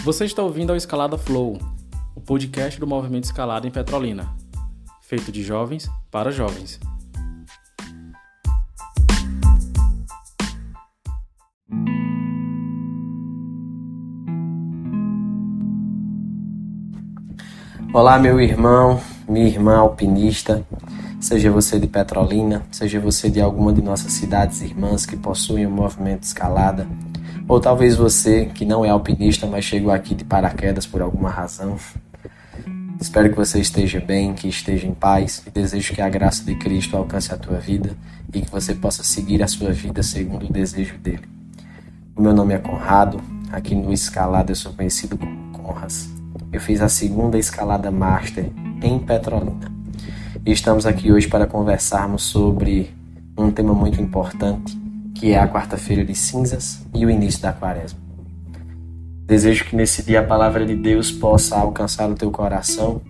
Você está ouvindo ao Escalada Flow, o podcast do Movimento Escalada em Petrolina, feito de jovens para jovens. Olá, meu irmão, minha irmã alpinista, seja você de Petrolina, seja você de alguma de nossas cidades irmãs que possuem o movimento escalada, ou talvez você que não é alpinista, mas chegou aqui de paraquedas por alguma razão. Espero que você esteja bem, que esteja em paz e desejo que a graça de Cristo alcance a tua vida e que você possa seguir a sua vida segundo o desejo dele. O meu nome é Conrado, aqui no Escalada eu sou conhecido como Conras. Eu fiz a segunda escalada master em Petrolina. E estamos aqui hoje para conversarmos sobre um tema muito importante, que é a quarta-feira de cinzas e o início da quaresma. Desejo que nesse dia a palavra de Deus possa alcançar o teu coração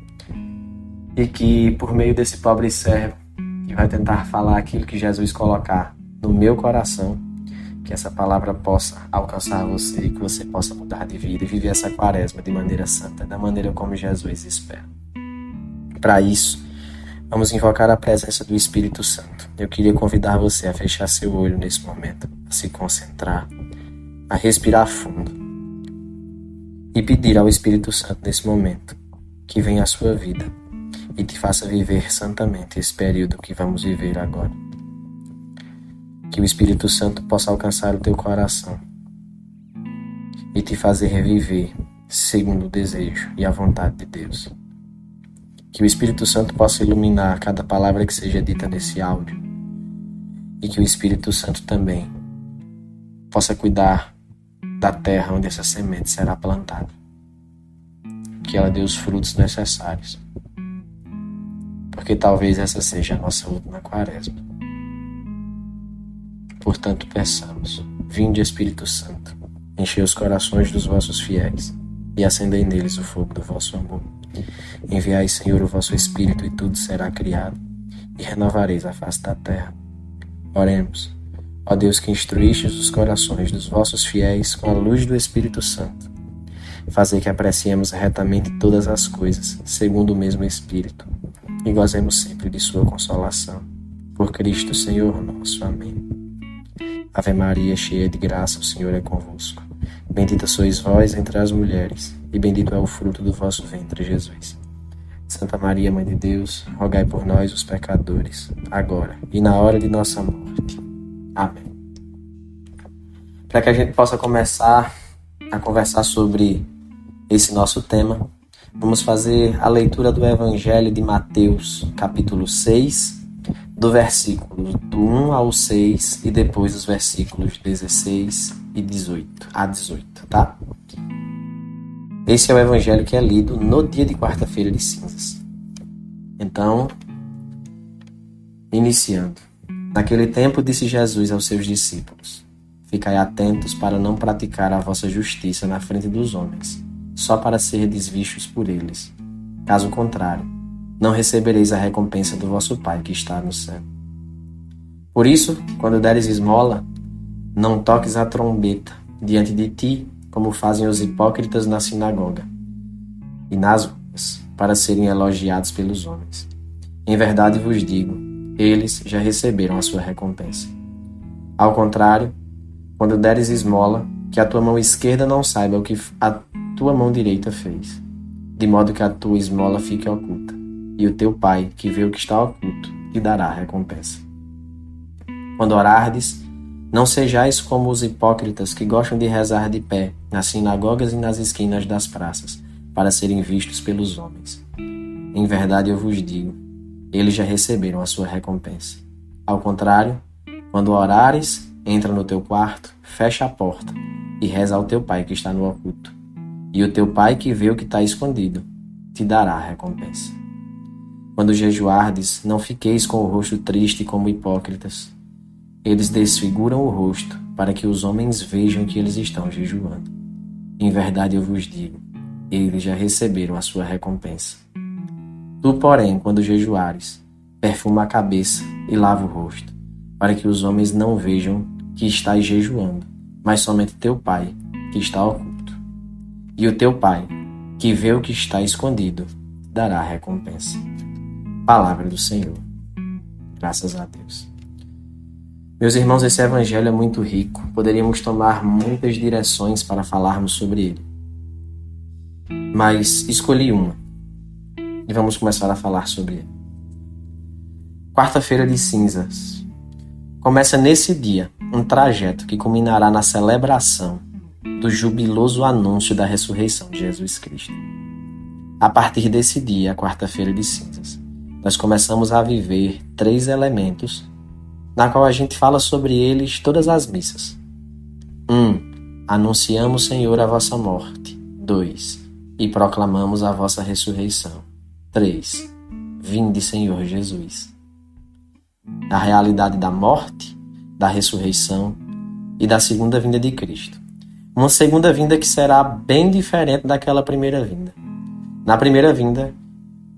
e que por meio desse pobre servo que vai tentar falar aquilo que Jesus colocar no meu coração, que essa palavra possa alcançar você e que você possa mudar de vida e viver essa quaresma de maneira santa, da maneira como Jesus espera. Para isso, vamos invocar a presença do Espírito Santo. Eu queria convidar você a fechar seu olho nesse momento, a se concentrar, a respirar fundo e pedir ao Espírito Santo nesse momento que venha à sua vida e te faça viver santamente esse período que vamos viver agora. Que o Espírito Santo possa alcançar o teu coração e te fazer reviver segundo o desejo e a vontade de Deus. Que o Espírito Santo possa iluminar cada palavra que seja dita nesse áudio e que o Espírito Santo também possa cuidar da terra onde essa semente será plantada. Que ela dê os frutos necessários, porque talvez essa seja a nossa última quaresma. Portanto, peçamos, vinde Espírito Santo, enchei os corações dos vossos fiéis e acendei neles o fogo do vosso amor. Enviai, Senhor, o vosso Espírito e tudo será criado, e renovareis a face da terra. Oremos. Ó Deus, que instruístes os corações dos vossos fiéis com a luz do Espírito Santo, fazei que apreciemos retamente todas as coisas, segundo o mesmo Espírito, e gozemos sempre de sua consolação. Por Cristo, Senhor nosso. Amém. Ave Maria, cheia de graça, o Senhor é convosco. Bendita sois vós entre as mulheres, e bendito é o fruto do vosso ventre, Jesus. Santa Maria, Mãe de Deus, rogai por nós, os pecadores, agora e na hora de nossa morte. Amém. Para que a gente possa começar a conversar sobre esse nosso tema, vamos fazer a leitura do Evangelho de Mateus, capítulo 6, do versículo do 1 ao 6 e depois os versículos 16 e 18 a 18, tá? Esse é o Evangelho que é lido no dia de quarta-feira de cinzas. Então, iniciando. Naquele tempo disse Jesus aos seus discípulos: ficai atentos para não praticar a vossa justiça na frente dos homens, só para serdes vistos por eles. Caso contrário, não recebereis a recompensa do vosso Pai que está no céu. Por isso, quando deres esmola, não toques a trombeta diante de ti, como fazem os hipócritas na sinagoga e nas ruas, para serem elogiados pelos homens. Em verdade vos digo, eles já receberam a sua recompensa. Ao contrário, quando deres esmola, que a tua mão esquerda não saiba o que a tua mão direita fez, de modo que a tua esmola fique oculta, e o teu Pai, que vê o que está oculto, te dará a recompensa. Quando orardes, não sejais como os hipócritas que gostam de rezar de pé, nas sinagogas e nas esquinas das praças, para serem vistos pelos homens. Em verdade eu vos digo, eles já receberam a sua recompensa. Ao contrário, quando orares, entra no teu quarto, fecha a porta e reza ao teu Pai que está no oculto. E o teu Pai que vê o que está escondido, te dará a recompensa. Quando jejuardes, não fiqueis com o rosto triste como hipócritas. Eles desfiguram o rosto, para que os homens vejam que eles estão jejuando. Em verdade eu vos digo, eles já receberam a sua recompensa. Tu, porém, quando jejuares, perfuma a cabeça e lava o rosto, para que os homens não vejam que estás jejuando, mas somente teu Pai, que está oculto. E o teu Pai, que vê o que está escondido, dará recompensa. Palavra do Senhor. Graças a Deus. Meus irmãos, esse evangelho é muito rico. Poderíamos tomar muitas direções para falarmos sobre ele. Mas escolhi uma. E vamos começar a falar sobre ele. Quarta-feira de cinzas. Começa nesse dia um trajeto que culminará na celebração do jubiloso anúncio da ressurreição de Jesus Cristo. A partir desse dia, a quarta-feira de cinzas, nós começamos a viver 3 elementos na qual a gente fala sobre eles todas as missas. 1. Anunciamos, Senhor, a vossa morte. 2. E proclamamos a vossa ressurreição. 3. Vinde, Senhor Jesus. A realidade da morte, da ressurreição e da segunda vinda de Cristo. Uma segunda vinda que será bem diferente daquela primeira vinda. Na primeira vinda,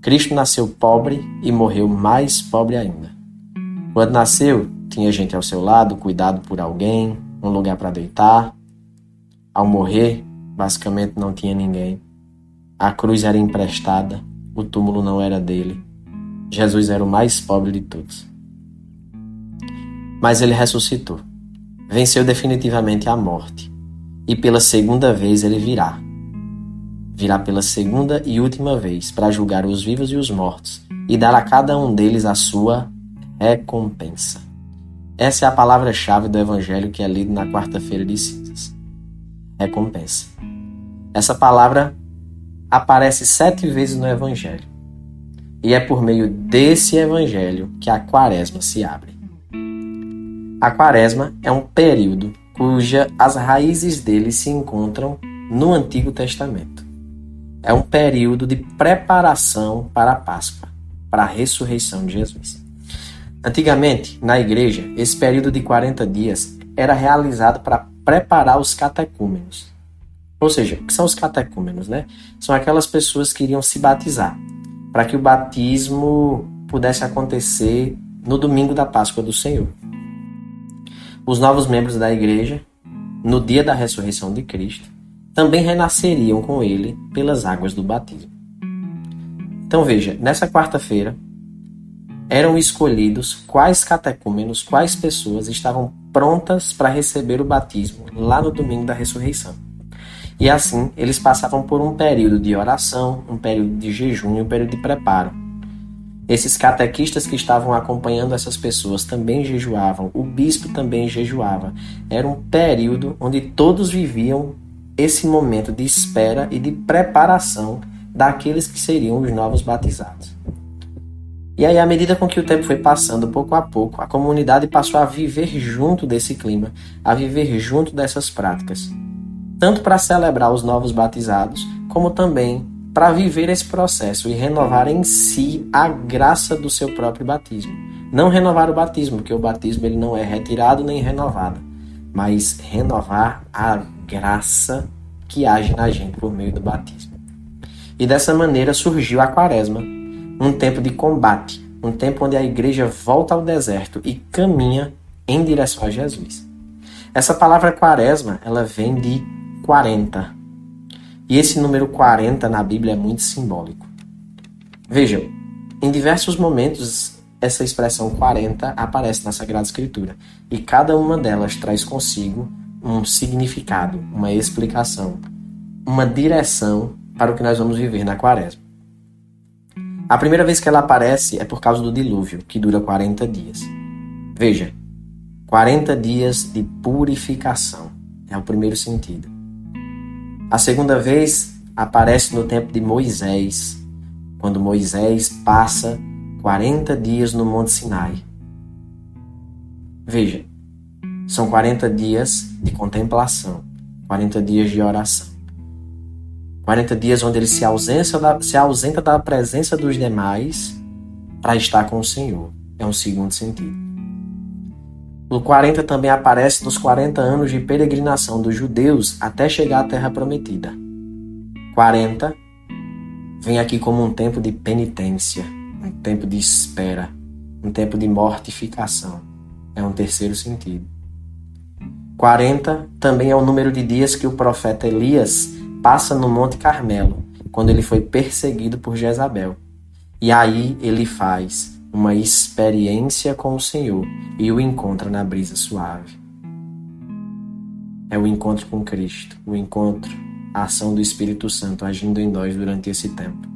Cristo nasceu pobre e morreu mais pobre ainda. Quando nasceu, tinha gente ao seu lado, cuidado por alguém, um lugar para deitar. Ao morrer, basicamente não tinha ninguém. A cruz era emprestada, o túmulo não era dele. Jesus era o mais pobre de todos. Mas ele ressuscitou, venceu definitivamente a morte. E pela segunda vez ele virá. Virá pela segunda e última vez para julgar os vivos e os mortos e dar a cada um deles a sua recompensa. Essa é a palavra-chave do evangelho que é lido na quarta-feira de cinzas. Recompensa. Essa palavra aparece 7 vezes no evangelho. E é por meio desse evangelho que a quaresma se abre. A quaresma é um período as raízes dele se encontram no Antigo Testamento. É um período de preparação para a Páscoa, para a ressurreição de Jesus. Antigamente, na igreja, esse período de 40 dias era realizado para preparar os catecúmenos. Ou seja, o que são os catecúmenos, né? São aquelas pessoas que iriam se batizar, para que o batismo pudesse acontecer no domingo da Páscoa do Senhor. Os novos membros da igreja, no dia da ressurreição de Cristo, também renasceriam com ele pelas águas do batismo. Então veja, nessa quarta-feira, eram escolhidos quais catecúmenos, quais pessoas estavam prontas para receber o batismo lá no domingo da ressurreição. E assim, eles passavam por um período de oração, um período de jejum e um período de preparo. Esses catequistas que estavam acompanhando essas pessoas também jejuavam, o bispo também jejuava. Era um período onde todos viviam esse momento de espera e de preparação daqueles que seriam os novos batizados. E aí, à medida com que o tempo foi passando, pouco a pouco, a comunidade passou a viver junto desse clima, a viver junto dessas práticas. Tanto para celebrar os novos batizados, como também para viver esse processo e renovar em si a graça do seu próprio batismo. Não renovar o batismo, porque o batismo ele não é retirado nem renovado, mas renovar a graça que age na gente por meio do batismo. E dessa maneira surgiu a quaresma, um tempo de combate, um tempo onde a igreja volta ao deserto e caminha em direção a Jesus. Essa palavra quaresma, ela vem de 40. E esse número 40 na Bíblia é muito simbólico. Vejam, em diversos momentos essa expressão 40 aparece na Sagrada Escritura. E cada uma delas traz consigo um significado, uma explicação, uma direção para o que nós vamos viver na quaresma. A primeira vez que ela aparece é por causa do dilúvio, que dura 40 dias. Veja, 40 dias de purificação é o primeiro sentido. A segunda vez aparece no tempo de Moisés, quando Moisés passa 40 dias no Monte Sinai. Veja, são 40 dias de contemplação, 40 dias de oração. 40 dias onde ele se ausenta da presença dos demais para estar com o Senhor. É um segundo sentido. O 40 também aparece nos 40 anos de peregrinação dos judeus até chegar à Terra Prometida. 40 vem aqui como um tempo de penitência, um tempo de espera, um tempo de mortificação. É um terceiro sentido. 40 também é o número de dias que o profeta Elias passa no Monte Carmelo, quando ele foi perseguido por Jezabel. E aí ele faz uma experiência com o Senhor e o encontra na brisa suave. É o encontro com Cristo, o encontro, a ação do Espírito Santo agindo em nós durante esse tempo.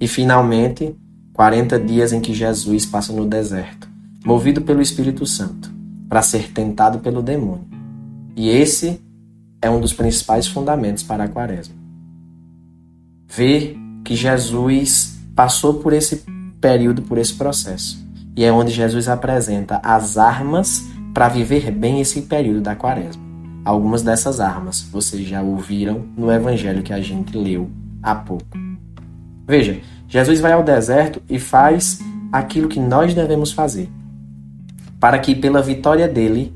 E finalmente, 40 dias em que Jesus passa no deserto, movido pelo Espírito Santo, para ser tentado pelo demônio. E esse é um dos principais fundamentos para a Quaresma. Ver que Jesus passou por esse período, por esse processo. E é onde Jesus apresenta as armas para viver bem esse período da Quaresma. Algumas dessas armas vocês já ouviram no evangelho que a gente leu há pouco. Veja, Jesus vai ao deserto e faz aquilo que nós devemos fazer, para que pela vitória dele,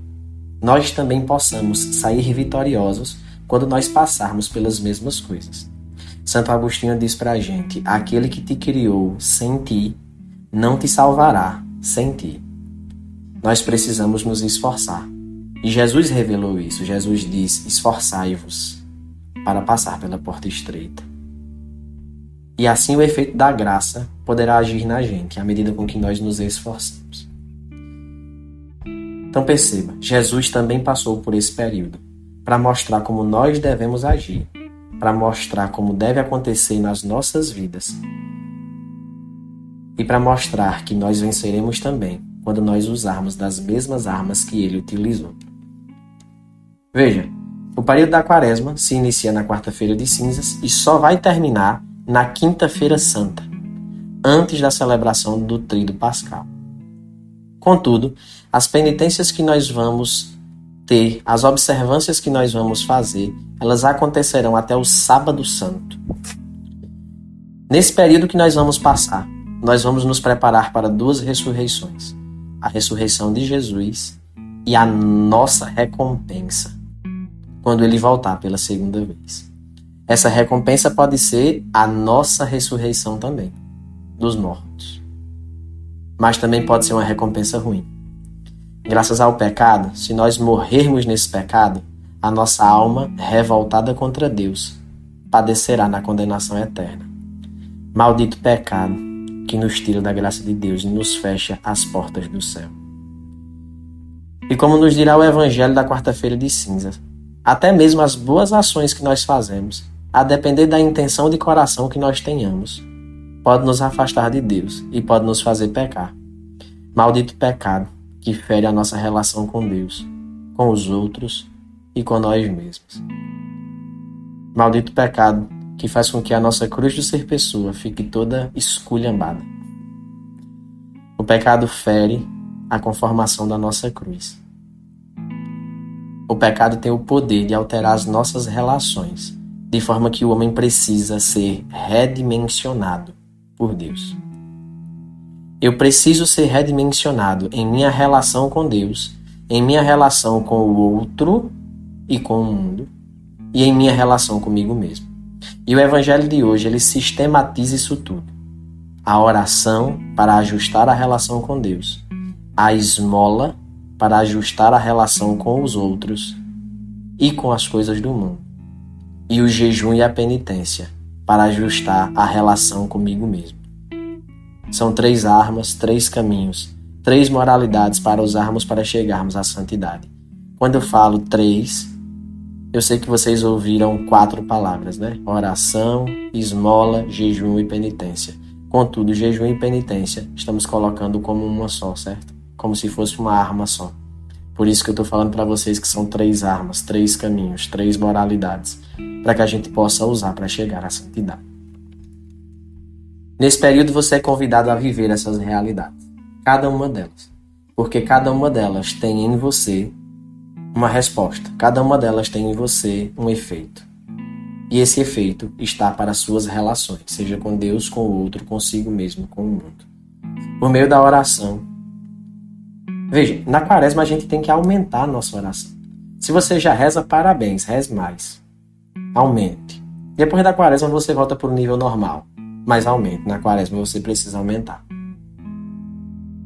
nós também possamos sair vitoriosos quando nós passarmos pelas mesmas coisas. Santo Agostinho diz pra gente: aquele que te criou sem ti, não te salvará sem ti. Nós precisamos nos esforçar. E Jesus revelou isso. Jesus diz: esforçai-vos para passar pela porta estreita. E assim o efeito da graça poderá agir na gente, à medida com que nós nos esforçamos. Então perceba, Jesus também passou por esse período, para mostrar como nós devemos agir, para mostrar como deve acontecer nas nossas vidas, e para mostrar que nós venceremos também, quando nós usarmos das mesmas armas que ele utilizou. Veja, o período da Quaresma se inicia na quarta-feira de cinzas e só vai terminar na quinta-feira santa, antes da celebração do Tríduo Pascal. Contudo, as penitências que nós vamos ter, as observâncias que nós vamos fazer, elas acontecerão até o Sábado Santo. Nesse período que nós vamos passar, nós vamos nos preparar para duas ressurreições: a ressurreição de Jesus e a nossa recompensa, quando ele voltar pela segunda vez. Essa recompensa pode ser a nossa ressurreição também, dos mortos. Mas também pode ser uma recompensa ruim. Graças ao pecado, se nós morrermos nesse pecado, a nossa alma, revoltada contra Deus, padecerá na condenação eterna. Maldito pecado que nos tira da graça de Deus e nos fecha as portas do céu. E como nos dirá o Evangelho da quarta-feira de cinzas, até mesmo as boas ações que nós fazemos, a depender da intenção de coração que nós tenhamos, pode nos afastar de Deus e pode nos fazer pecar. Maldito pecado que fere a nossa relação com Deus, com os outros e com nós mesmos. Maldito pecado que faz com que a nossa cruz de ser pessoa fique toda esculhambada. O pecado fere a conformação da nossa cruz. O pecado tem o poder de alterar as nossas relações, de forma que o homem precisa ser redimensionado por Deus. Eu preciso ser redimensionado em minha relação com Deus, em minha relação com o outro e com o mundo, e em minha relação comigo mesmo. E o Evangelho de hoje, ele sistematiza isso tudo. A oração para ajustar a relação com Deus, a esmola para ajustar a relação com os outros e com as coisas do mundo, e o jejum e a penitência para ajustar a relação comigo mesmo. São 3 armas, 3 caminhos, 3 moralidades para usarmos para chegarmos à santidade. Quando eu falo 3, eu sei que vocês ouviram 4 palavras, né? Oração, esmola, jejum e penitência. Contudo, jejum e penitência estamos colocando como uma só, certo? Como se fosse uma arma só. Por isso que eu estou falando para vocês que são 3 armas, 3 caminhos, 3 moralidades, para que a gente possa usar para chegar à santidade. Nesse período você é convidado a viver essas realidades, cada uma delas, porque cada uma delas tem em você uma resposta, cada uma delas tem em você um efeito. E esse efeito está para as suas relações, seja com Deus, com o outro, consigo mesmo, com o mundo. Por meio da oração. Veja, na Quaresma a gente tem que aumentar a nossa oração. Se você já reza, parabéns, reze mais. Aumente. Depois da Quaresma você volta para o nível normal, mas aumente. Na Quaresma você precisa aumentar.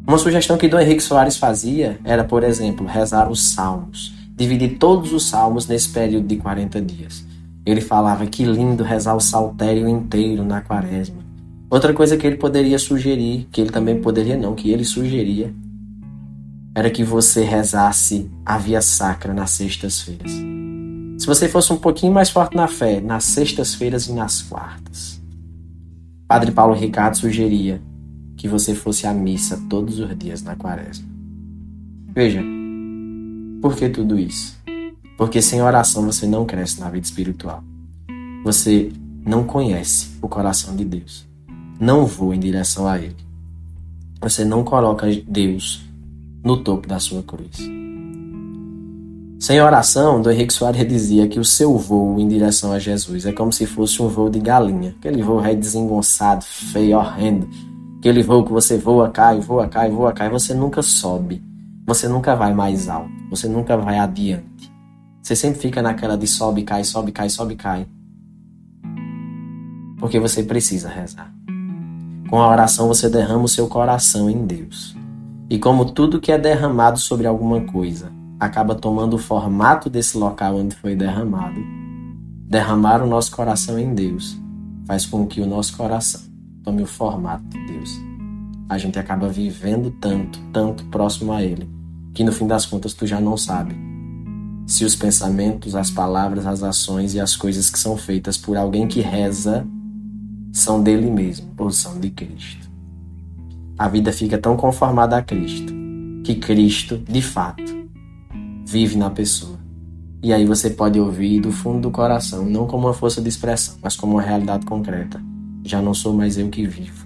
Uma sugestão que Dom Henrique Soares fazia era, por exemplo, rezar os salmos. Dividir todos os salmos nesse período de 40 dias. Ele falava que lindo rezar o saltério inteiro na quaresma. Outra coisa que ele poderia sugerir, que ele também poderia não, que ele sugeria, era que você rezasse a via sacra nas sextas-feiras. Se você fosse um pouquinho mais forte na fé, nas sextas-feiras e nas quartas. Padre Paulo Ricardo sugeria que você fosse à missa todos os dias na quaresma. Veja, por que tudo isso? Porque sem oração você não cresce na vida espiritual. Você não conhece o coração de Deus. Não voa em direção a Ele. Você não coloca Deus no topo da sua cruz. Sem oração, Dom Henrique Soares dizia que o seu voo em direção a Jesus é como se fosse um voo de galinha. Aquele voo desengonçado, feio, horrendo. Aquele voo que você voa, cai, voa, cai, voa, cai. Você nunca sobe. Você nunca vai mais alto. Você nunca vai adiante. Você sempre fica naquela de sobe, cai, sobe, cai, sobe, cai. Porque você precisa rezar. Com a oração você derrama o seu coração em Deus. E como tudo que é derramado sobre alguma coisa acaba tomando o formato desse local onde foi derramado, derramar o nosso coração em Deus faz com que o nosso coração tome o formato de Deus. A gente acaba vivendo tanto, tanto próximo a Ele, que no fim das contas tu já não sabe se os pensamentos, as palavras, as ações e as coisas que são feitas por alguém que reza são dele mesmo ou são de Cristo. A vida fica tão conformada a Cristo que Cristo, de fato, vive na pessoa. E aí você pode ouvir do fundo do coração, não como uma força de expressão, mas como uma realidade concreta. Já não sou mais eu que vivo.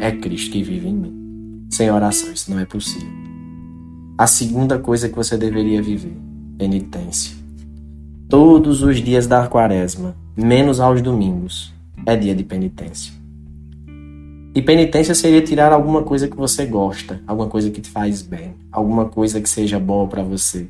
É Cristo que vive em mim. Sem oração isso não é possível. A segunda coisa que você deveria viver: penitência. Todos os dias da quaresma, menos aos domingos, é dia de penitência. E penitência seria tirar alguma coisa que você gosta, alguma coisa que te faz bem, alguma coisa que seja boa para você.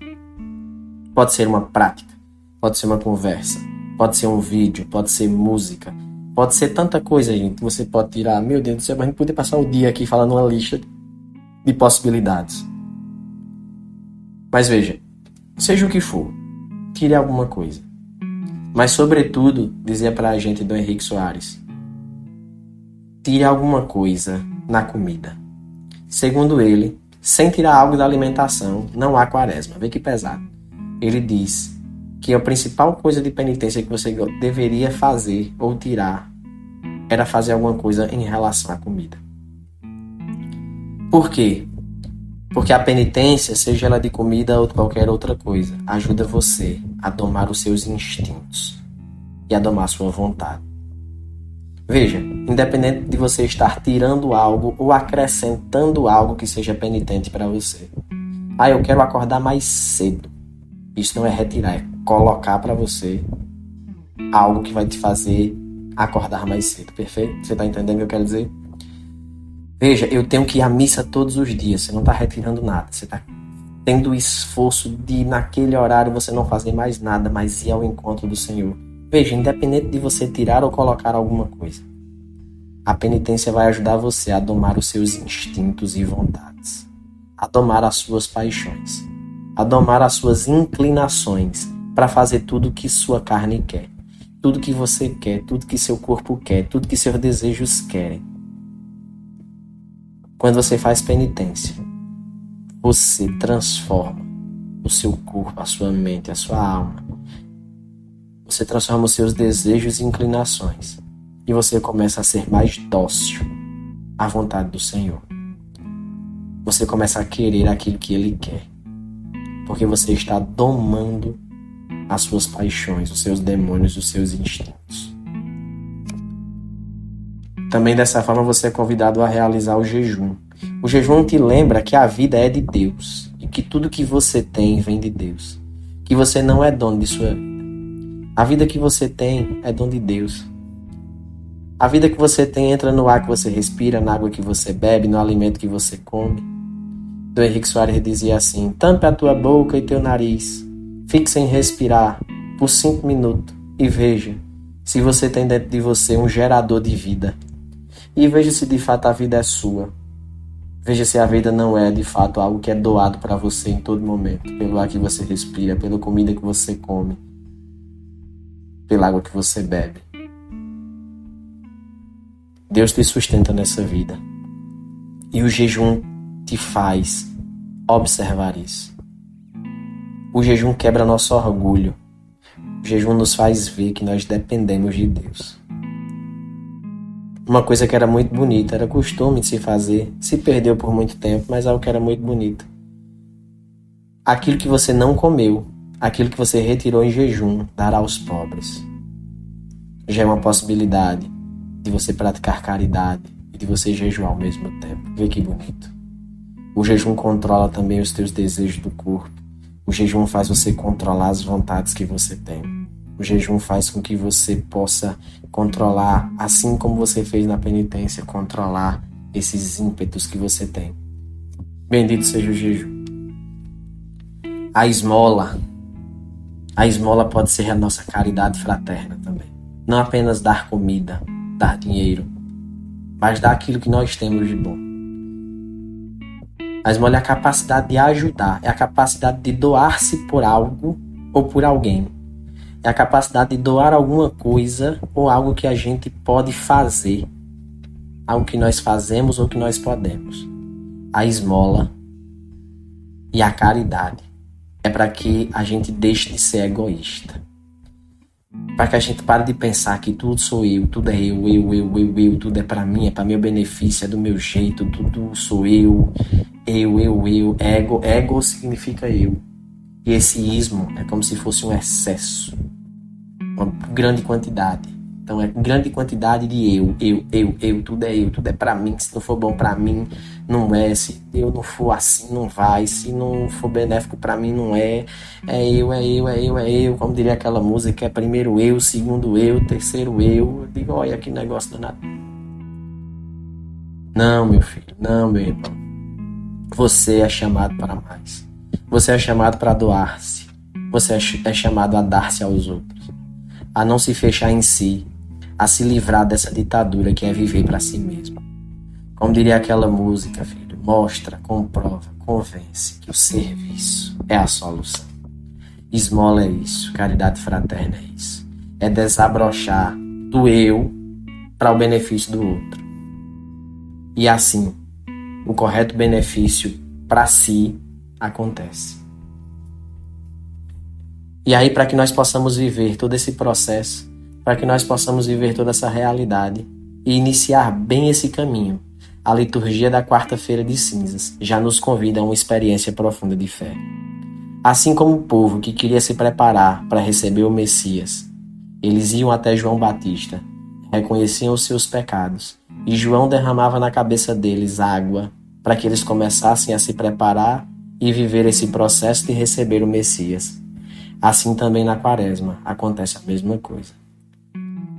Pode ser uma prática, pode ser uma conversa, pode ser um vídeo, pode ser música, pode ser tanta coisa, gente, que você pode tirar. Meu Deus do céu, mas a gente podia passar o dia aqui falando uma lista de possibilidades. Mas veja, seja o que for, tire alguma coisa. Mas sobretudo, dizia pra gente Dom Henrique Soares, tire alguma coisa na comida. Segundo ele, sem tirar algo da alimentação, não há quaresma. Vê que pesado. Ele diz que a principal coisa de penitência que você deveria fazer ou tirar era fazer alguma coisa em relação à comida. Por quê? Porque a penitência, seja ela de comida ou de qualquer outra coisa, ajuda você a domar os seus instintos e a domar a sua vontade. Veja, independente de você estar tirando algo ou acrescentando algo que seja penitente para você. Eu quero acordar mais cedo. Isso não é retirar, é colocar para você algo que vai te fazer acordar mais cedo, perfeito? Você está entendendo o que eu quero dizer? Veja, eu tenho que ir à missa todos os dias. Você não está retirando nada. Você está tendo o esforço de, naquele horário, você não fazer mais nada, mas ir ao encontro do Senhor. Veja, independente de você tirar ou colocar alguma coisa, a penitência vai ajudar você a domar os seus instintos e vontades, a domar as suas paixões, a domar as suas inclinações para fazer tudo o que sua carne quer, tudo que você quer, tudo que seu corpo quer, tudo que seus desejos querem. Quando você faz penitência, você transforma o seu corpo, a sua mente, a sua alma. Você transforma os seus desejos e inclinações. E você começa a ser mais dócil à vontade do Senhor. Você começa a querer aquilo que Ele quer. Porque você está domando as suas paixões, os seus demônios, os seus instintos. Também dessa forma você é convidado a realizar o jejum. O jejum te lembra que a vida é de Deus e que tudo que você tem vem de Deus. Que você não é dono de sua vida. A vida que você tem é dom de Deus. A vida que você tem entra no ar que você respira, na água que você bebe, no alimento que você come. Dom Henrique Soares dizia assim: tampe a tua boca e teu nariz, fique sem respirar por 5 minutos e veja se você tem dentro de você um gerador de vida. E veja se de fato a vida é sua. Veja se a vida não é de fato algo que é doado para você em todo momento, pelo ar que você respira, pela comida que você come, pela água que você bebe. Deus te sustenta nessa vida. E o jejum te faz observar isso. O jejum quebra nosso orgulho. O jejum nos faz ver que nós dependemos de Deus. Uma coisa que era muito bonita, era costume de se fazer, se perdeu por muito tempo, mas algo que era muito bonito. Aquilo que você não comeu, aquilo que você retirou em jejum, dar aos pobres. Já é uma possibilidade de você praticar caridade e de você jejuar ao mesmo tempo. Vê que bonito. O jejum controla também os teus desejos do corpo. O jejum faz você controlar as vontades que você tem. O jejum faz com que você possa controlar, assim como você fez na penitência, controlar esses ímpetos que você tem. Bendito seja o jejum. A esmola pode ser a nossa caridade fraterna também. Não apenas dar comida, dar dinheiro, mas dar aquilo que nós temos de bom. A esmola é a capacidade de ajudar, é a capacidade de doar-se por algo ou por alguém. É a capacidade de doar alguma coisa ou algo que a gente pode fazer. Algo que nós fazemos ou que nós podemos. A esmola e a caridade é para que a gente deixe de ser egoísta. Para que a gente pare de pensar que tudo sou eu, tudo é eu, tudo é para mim, é para meu benefício, é do meu jeito, tudo sou eu. Ego significa eu. E esse ismo é como se fosse um excesso. Uma grande quantidade. Então é grande quantidade de eu, tudo é pra mim. Se não for bom pra mim, não é. Se eu não for assim, não vai. Se não for benéfico pra mim, não é. É eu. Como diria aquela música, é primeiro eu, segundo eu, terceiro eu. Eu digo, olha que negócio danado. Não, meu filho, não, meu irmão. Você é chamado para mais. Você é chamado para doar-se. Você é chamado a dar-se aos outros. A não se fechar em si, a se livrar dessa ditadura que é viver para si mesmo. Como diria aquela música, filho, mostra, comprova, convence que o serviço é a solução. Esmola é isso, caridade fraterna é isso. É desabrochar do eu para o benefício do outro. E assim, o correto benefício para si acontece. E aí, para que nós possamos viver todo esse processo, para que nós possamos viver toda essa realidade e iniciar bem esse caminho, a liturgia da quarta-feira de cinzas já nos convida a uma experiência profunda de fé. Assim como o povo que queria se preparar para receber o Messias, eles iam até João Batista, reconheciam os seus pecados, e João derramava na cabeça deles água para que eles começassem a se preparar e viver esse processo de receber o Messias. Assim também na Quaresma acontece a mesma coisa.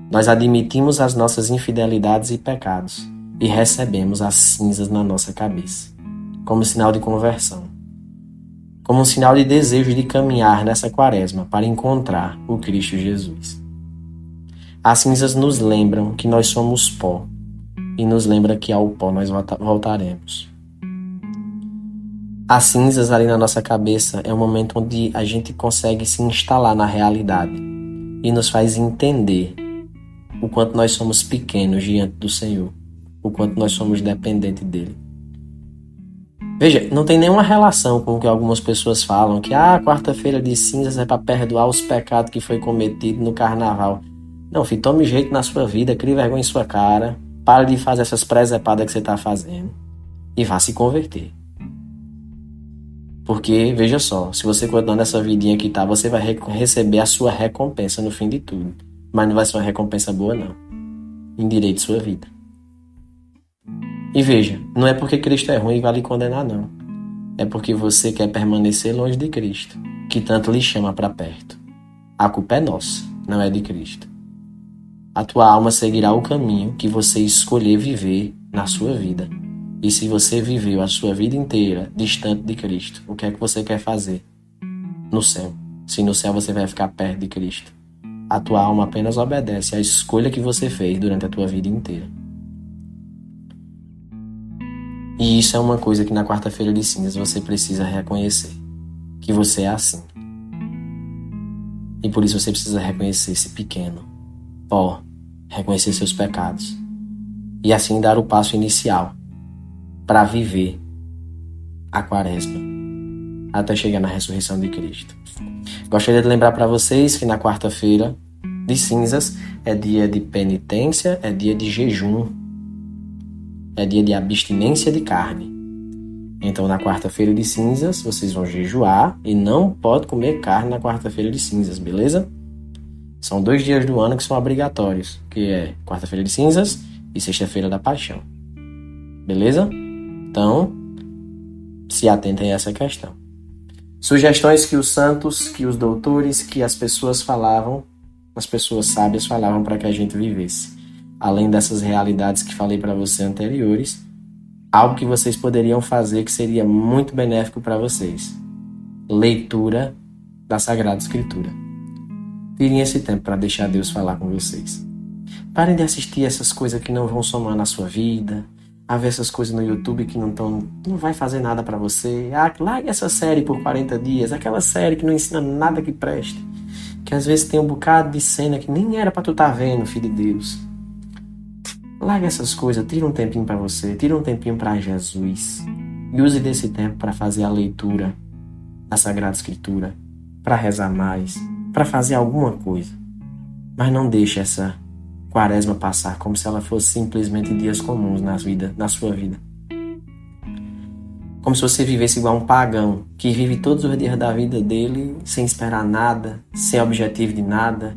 Nós admitimos as nossas infidelidades e pecados e recebemos as cinzas na nossa cabeça, como sinal de conversão, como um sinal de desejo de caminhar nessa Quaresma para encontrar o Cristo Jesus. As cinzas nos lembram que nós somos pó e nos lembra que ao pó nós voltaremos. As cinzas ali na nossa cabeça é um momento onde a gente consegue se instalar na realidade e nos faz entender o quanto nós somos pequenos diante do Senhor, o quanto nós somos dependentes dele. Veja, não tem nenhuma relação com o que algumas pessoas falam, que quarta-feira de cinzas é para perdoar os pecados que foi cometido no carnaval. Não, filho, tome jeito na sua vida, crie vergonha em sua cara, pare de fazer essas presepadas que você está fazendo e vá se converter. Porque, veja só, se você continuar nessa vidinha que tá, você vai receber a sua recompensa no fim de tudo. Mas não vai ser uma recompensa boa, não. Endireite sua vida. E veja, não é porque Cristo é ruim e vai lhe condenar, não. É porque você quer permanecer longe de Cristo, que tanto lhe chama para perto. A culpa é nossa, não é de Cristo. A tua alma seguirá o caminho que você escolher viver na sua vida. E se você viveu a sua vida inteira distante de Cristo, o que é que você quer fazer? No céu. Se no céu você vai ficar perto de Cristo. A tua alma apenas obedece à escolha que você fez durante a tua vida inteira. E isso é uma coisa que na quarta-feira de cinzas você precisa reconhecer. Que você é assim. E por isso você precisa reconhecer-se pequeno, pó, reconhecer seus pecados. E assim dar o passo inicial para viver a quaresma até chegar na ressurreição de Cristo. Gostaria de lembrar para vocês que na quarta-feira de cinzas é dia de penitência, é dia de jejum, é dia de abstinência de carne. Então na quarta-feira de cinzas vocês vão jejuar e não pode comer carne na quarta-feira de cinzas, beleza? São 2 dias do ano que são obrigatórios, que é quarta-feira de cinzas e sexta-feira da paixão. Beleza? Então, se atentem a essa questão. Sugestões que os santos, que os doutores, que as pessoas falavam, as pessoas sábias falavam para que a gente vivesse. Além dessas realidades que falei para vocês anteriores, algo que vocês poderiam fazer que seria muito benéfico para vocês. Leitura da Sagrada Escritura. Tirem esse tempo para deixar Deus falar com vocês. Parem de assistir essas coisas que não vão somar na sua vida, a ver essas coisas no YouTube que não vai fazer nada para você. Largue essa série por 40 dias, aquela série que não ensina nada que preste, que às vezes tem um bocado de cena que nem era para tu estar vendo, filho de Deus. Largue essas coisas, tira um tempinho para você, tira um tempinho para Jesus e use desse tempo para fazer a leitura da Sagrada Escritura, para rezar mais, para fazer alguma coisa. Mas não deixe essa quaresma passar como se ela fosse simplesmente dias comuns na sua vida. Como se você vivesse igual um pagão, que vive todos os dias da vida dele sem esperar nada, sem objetivo de nada.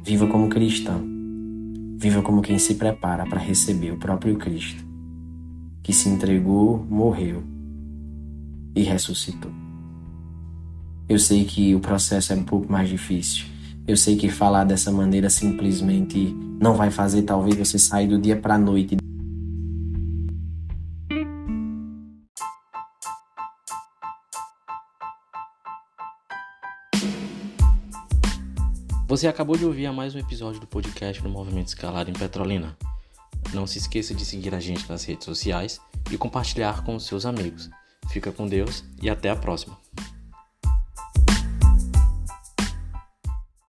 Viva como cristão. Viva como quem se prepara para receber o próprio Cristo, que se entregou, morreu e ressuscitou. Eu sei que o processo é um pouco mais difícil. Eu sei que falar dessa maneira simplesmente não vai fazer talvez você sair do dia para a noite. Você acabou de ouvir mais um episódio do podcast do Movimento Escalada em Petrolina. Não se esqueça de seguir a gente nas redes sociais e compartilhar com os seus amigos. Fica com Deus e até a próxima.